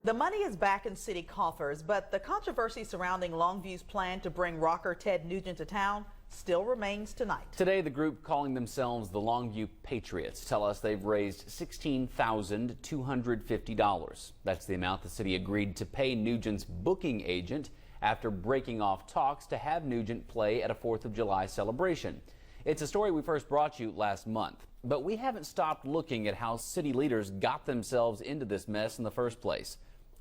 The money is back in city coffers, but the controversy surrounding Longview's plan to bring rocker Ted Nugent to town still remains tonight. Today, the group calling themselves the Longview Patriots tell us they've raised $16,250. That's the amount the city agreed to pay Nugent's booking agent after breaking off talks to have Nugent play at a 4th of July celebration. It's a story we first brought you last month, but we haven't stopped looking at how city leaders got themselves into this mess in the first place.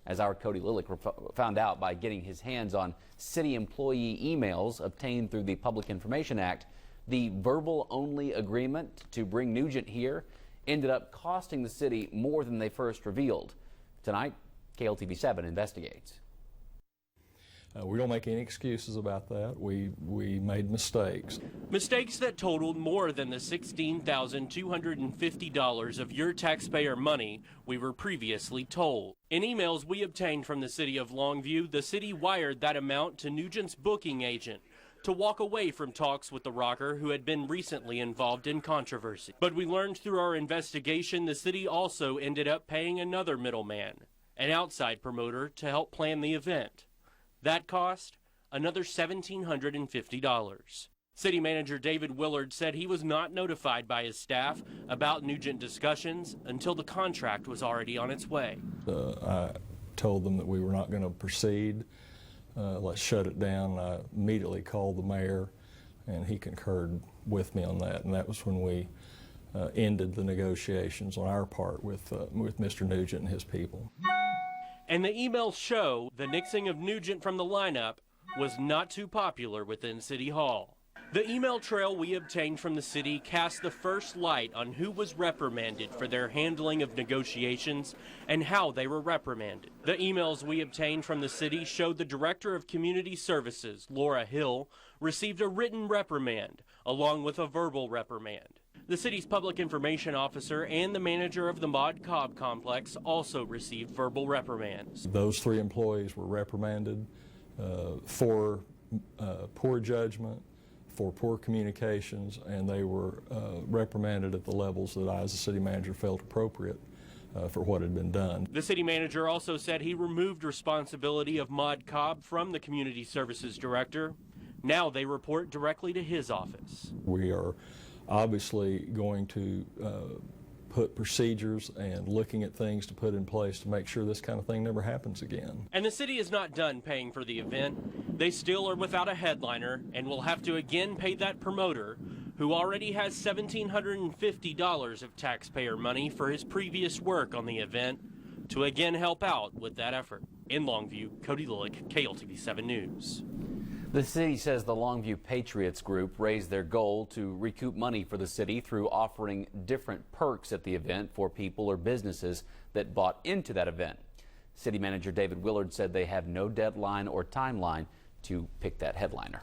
As our Cody Lillick found out by getting his hands on city employee emails obtained through the Public Information Act, the verbal-only agreement to bring Nugent here ended up costing the city more than they first revealed. Tonight, KLTV7 investigates. We don't make any excuses about that. We made mistakes. Mistakes that totaled more than the $16,250 of your taxpayer money we were previously told. In emails we obtained from the city of Longview, the city wired that amount to Nugent's booking agent to walk away from talks with the rocker who had been recently involved in controversy. But we learned through our investigation the city also ended up paying another middleman, an outside promoter, to help plan the event. That cost another $1,750. City Manager David Willard said he was not notified by his staff about Nugent discussions until the contract was already on its way. I told them that we were not going to proceed. Let's shut it down. I immediately called the mayor, and he concurred with me on that. And that was when we ended the negotiations on our part with Mr. Nugent and his people. And the emails show the nixing of Nugent from the lineup was not too popular within City Hall. The email trail we obtained from the city cast the first light on who was reprimanded for their handling of negotiations and how they were reprimanded. The emails we obtained from the city showed the Director of Community Services, Laura Hill, received a written reprimand along with a verbal reprimand. The city's public information officer and the manager of the Mod Cobb complex also received verbal reprimands. Those 3 employees were reprimanded for poor judgment, for poor communications, and they were reprimanded at the levels that I, as a city manager, felt appropriate for what had been done. The city manager also said he removed responsibility of Mod Cobb from the community services director. Now they report directly to his office. We are obviously going to put procedures and looking at things to put in place to make sure this kind of thing never happens again. And the city is not done paying for the event. They still are without a headliner and will have to again pay that promoter who already has $1,750 of taxpayer money for his previous work on the event to again help out with that effort. In Longview, Cody Lillick, KLTV7 News. The city says the Longview Patriots group raised their goal to recoup money for the city through offering different perks at the event for people or businesses that bought into that event. City Manager David Willard said they have no deadline or timeline to pick that headliner.